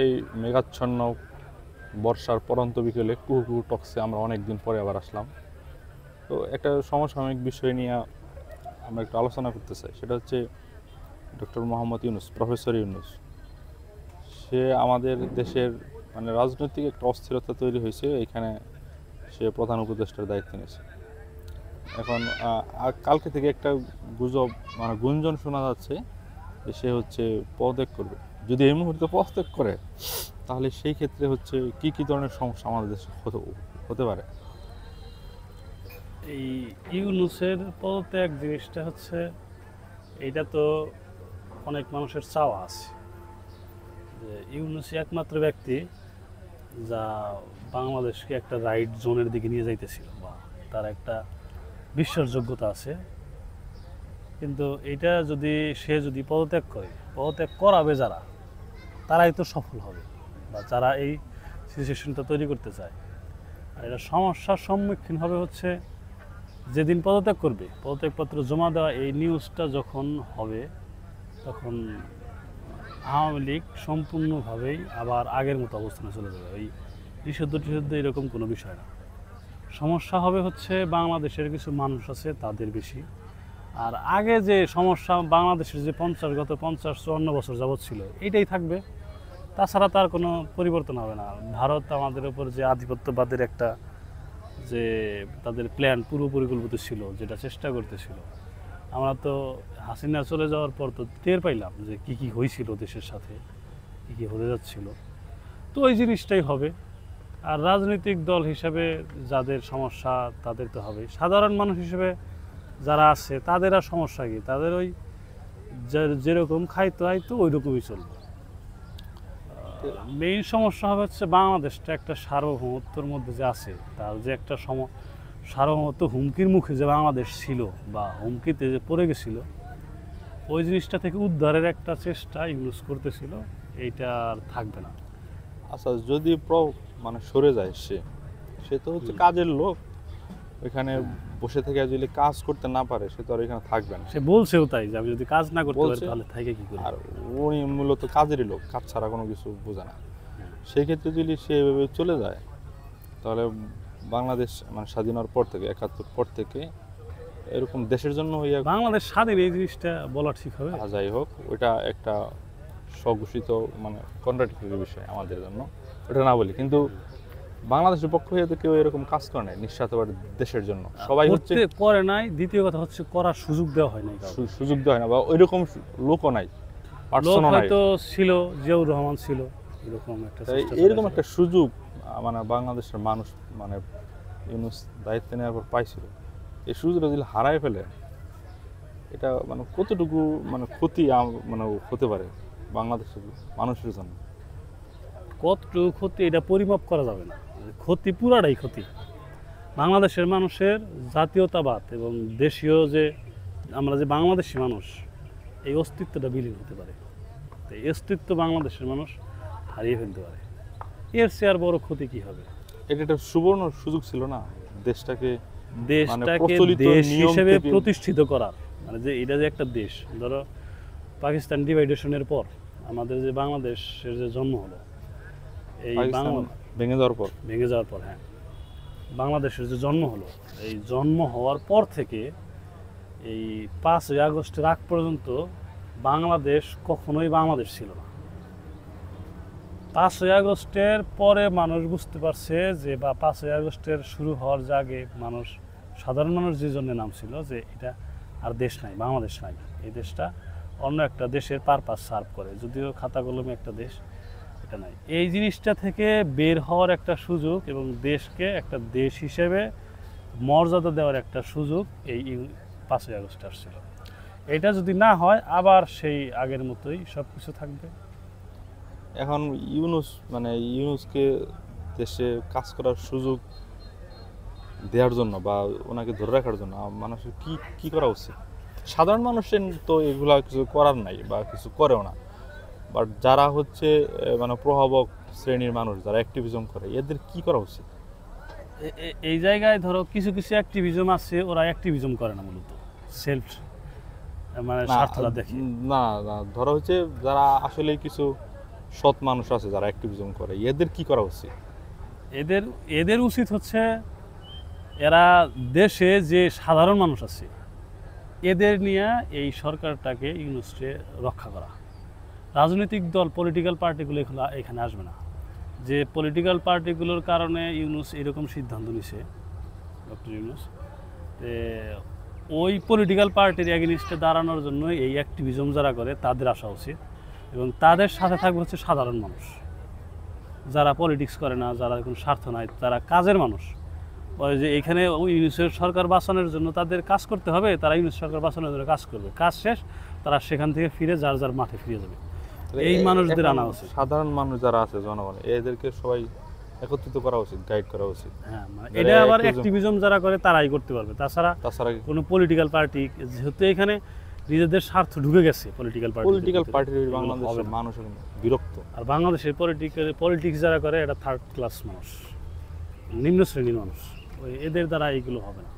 এই মেঘাচ্ছন্ন বর্ষার পরন্ত বিকেলে কুহু কুহু টক্সে আমরা অনেক দিন পরে আবার আসলাম। তো একটা সমসাময়িক বিষয় নিয়ে আমরা একটু আলোচনা করতে চাই, সেটা হচ্ছে ডক্টর মোহাম্মদ ইউনূস, প্রফেসর ইউনূস। সে আমাদের দেশের মানে রাজনৈতিক একটা অস্থিরতা তৈরি হয়েছে, এখানে সে প্রধান উপদেষ্টার দায়িত্ব নিয়েছে। এখন কালকে থেকে একটা গুজব মানে গুঞ্জন শোনা যাচ্ছে যে সে হচ্ছে পদত্যাগ করবে। যদি এই মুহূর্তে পদত্যাগ করে তাহলে সেই ক্ষেত্রে হচ্ছে কি কি ধরনের সমস্যা আমাদের দেশে হতে পারে? এই ইউনূসের পদত্যাগ জিনিসটা হচ্ছে, এইটা তো অনেক মানুষের চাওয়া আছে যে ইউনূসই একমাত্র ব্যক্তি যা বাংলাদেশকে একটা রাইট জোনের দিকে নিয়ে যাইতেছিল, বা তার একটা বিশ্বাসযোগ্যতা আছে। কিন্তু এটা সে যদি পদত্যাগ করাবে যারা, তারাই তো সফল হবে, বা যারা এই সিচুয়েশনটা তৈরি করতে চায়। আর এটা সমস্যার সম্মুখীন হবে হচ্ছে যেদিন পদত্যাগপত্র জমা দেওয়া এই নিউজটা যখন হবে, তখন আওয়ামী লীগ সম্পূর্ণভাবেই আবার আগের মতো অবস্থানে চলে যাবে। ওই নিষিদ্ধ এরকম কোনো বিষয় না। সমস্যা হবে হচ্ছে বাংলাদেশের কিছু মানুষ আছে তাদের বেশি। আর আগে যে সমস্যা বাংলাদেশের যে 50-54 বছর যাবৎ ছিল, এইটাই থাকবে। তাছাড়া তার কোনো পরিবর্তন হবে না। ভারত আমাদের উপর যে আধিপত্যবাদের একটা যে তাদের প্ল্যান পূর্ব পরিকল্পিত ছিল, যেটা চেষ্টা করতেছিল, আমরা তো হাসিনা চলে যাওয়ার পর তো টের পাইলাম যে কি কি হয়েছিল দেশের সাথে, কি কি হতে যাচ্ছিল। তো ওই জিনিসটাই হবে। আর রাজনৈতিক দল হিসাবে যাদের সমস্যা তাদের তো হবে, সাধারণ মানুষ হিসেবে যারা আছে তাদের আর সমস্যা কি, তাদের ওই যেরকম খাইতো আইতো ওই রকমই চলবে। মেইন সমস্যা হবে হচ্ছে বাংলাদেশটা একটা সার্বভৌমত্বর মধ্যে যে আছে, তার যে একটা সার্বভৌমত্ব হুমকির মুখে যে বাংলাদেশ ছিল, বা হুমকিতে যে পড়ে গেছিল, ওই জিনিসটা থেকে উদ্ধারের একটা চেষ্টা ইউজ করতেছিল। এইটা আর থাকবে না। আচ্ছা, যদি মানে সরে যায় সে তো হচ্ছে কাজের লোক, ওইখানে বসে থেকে যদি কাজ করতে না পারে সে তো আর এখানে থাকবে না। সে বলছেও তাই যে আমি যদি কাজ না করতে পারি তাহলে থাকে কি করে। আর উনি মূলত কাজেরই লোক, কাজ ছাড়া কোনো কিছু বোঝে না। সেই ক্ষেত্রে যদি সে এভাবে চলে যায় তাহলে বাংলাদেশ মানে স্বাধীন হওয়ার পর থেকে 71 পর থেকে এরকম দেশের জন্য হইয়া বাংলাদেশ স্বাধীন এই জিনিসটা বলা ঠিক হবে? যাই হোক, ওইটা একটা স্বঘোষিত মানে কন্ট্রাডিক্টরি বিষয় আমাদের জন্য, ওটা না বলি। কিন্তু বাংলাদেশের পক্ষ হয়ে তো কেউ এরকম কাজ করে নাই নিঃস্বার্থভাবে দেশের জন্য। সবাই হচ্ছে করে নাই। দ্বিতীয় কথা হচ্ছে করার সুযোগ দেওয়া হয় নাই, সুযোগ দেওয়া হয় না, বা ওইরকম লোকও নাই, পার্সনও নাই। হয়তো ছিল, জিয়াউর রহমান ছিল, এরকম একটা এরকম একটা সুযোগ মানে বাংলাদেশের মানুষ মানে ইউনূস দায়িত্ব নেওয়ার পর পাইছিল। এই সুযোগটা যদি হারায় ফেলে, এটা মানে কতটুকু মানে ক্ষতি মানে হতে পারে বাংলাদেশের মানুষের জন্য। কতটুকু ক্ষতি এটা পরিমাপ করা যাবে না। ক্ষতি পুরাটাই ক্ষতি। বাংলাদেশের মানুষের জাতীয়তাবাদ এবং দেশীয় যে আমরা যে বাংলাদেশি মানুষ, এই অস্তিত্বটা বিলীন হতে পারে। এই অস্তিত্ব বাংলাদেশের মানুষ হারিয়ে ফেলতে পারে। এর চেয়ে আর বড় ক্ষতি কি হবে? এটা একটা সুবর্ণ সুযোগ ছিল না দেশটাকে দেশ হিসেবে প্রতিষ্ঠিত করার। মানে যে এটা যে একটা দেশ, ধরো পাকিস্তান ডিভাইডেশনের পর আমাদের যে বাংলাদেশের যে জন্ম হলো, এই ভেঙে যাওয়ার পর হ্যাঁ, বাংলাদেশের যে জন্ম হলো, এই জন্ম হওয়ার পর থেকে এই 5ই আগস্টের আগ পর্যন্ত বাংলাদেশ কখনোই বাংলাদেশ ছিল না। 5ই আগস্টের পরে মানুষ বুঝতে পারছে যে, বা 5ই আগস্টের শুরু হওয়ার যে আগে সাধারণ মানুষ যে জন্য নামছিল যে এটা আর দেশ নাই, বাংলাদেশ নাই, এই দেশটা অন্য একটা দেশের পারপাস সার্ভ করে, যদিও খাতা কলমে একটা দেশ, এটা নাই। এই জিনিসটা থেকে বের হওয়ার একটা সুযোগ এবং দেশকে একটা দেশ হিসেবে মর্যাদা দেওয়ার একটা সুযোগ এই 5ই আগস্ট আসছিল। এটা যদি না হয়, আবার সেই আগের মতোই সব কিছু থাকবে। এখন ইউনূসকে দেশে কাজ করার সুযোগ দেওয়ার জন্য বা ওনাকে ধরে রাখার জন্য মানুষের কি করা উচিত? সাধারণ মানুষের তো এগুলা কিছু করার নাই বা কিছু করেও না, বাট যারা হচ্ছে মানে প্রভাবক শ্রেণীর মানুষ, যারা অ্যাক্টিভিজম করে, এদের কি করা উচিত? এই জায়গায় ধরো কিছু অ্যাক্টিভিজম আছে, ওরা অ্যাক্টিভিজম করে না, মূলত সেলফ মানে স্বার্থটা দেখে। না, ধরো হচ্ছে যারা আসলে কিছু সৎ মানুষ আছে যারা অ্যাক্টিভিজম করে, এদের কি করা উচিত? এদের এদের উচিত হচ্ছে এরা দেশে যে সাধারণ মানুষ আছে এদের নিয়ে এই সরকারটাকে ইউনুসকে রক্ষা করা। রাজনৈতিক দল পলিটিক্যাল পার্টিগুলো এখানে আসবে না। যে পলিটিক্যাল পার্টিগুলোর কারণে ইউনুস এরকম সিদ্ধান্ত নিছে, ডক্টর ইউনুস, ওই পলিটিক্যাল পার্টির এগেনিস্টে দাঁড়ানোর জন্য এই অ্যাক্টিভিজম যারা করে তাদের আসা উচিত, এবং তাদের সাথে থাকবে হচ্ছে সাধারণ মানুষ, যারা পলিটিক্স করে না, যারা কোনো স্বার্থ নাই, যারা কাজের মানুষ। ওই যে এখানে ওই ইউনিসেফ সরকার বাঁচানোর জন্য তাদের কাজ করতে হবে, তারা ইউনিসেফ সরকার বাঁচানোর জন্য কাজ করবে, কাজ শেষ তারা সেখান থেকে ফিরে যার যার মাঠে ফিরে যাবে। এই মানুষদের আনা উচিত। সাধারণ মানুষ যারা আছে জনগণ, এদেরকে সবাই একত্রিত করা উচিত, গাইড করা উচিত। হ্যাঁ, এটা আবার অ্যাক্টিভিজম যারা করে তারাই করতে পারবে, তাছাড়া কোনো পলিটিক্যাল পার্টি, যেহেতু এখানে নিজেদের স্বার্থ ঢুকে গেছে পলিটিক্যাল পার্টির বাংলাদেশের মানুষ বিরক্ত। আর বাংলাদেশের পলিটিক্স যারা করে এটা থার্ড ক্লাস মানুষ, নিম্ন শ্রেণীর মানুষ, এদের দ্বারা এইগুলো হবে না।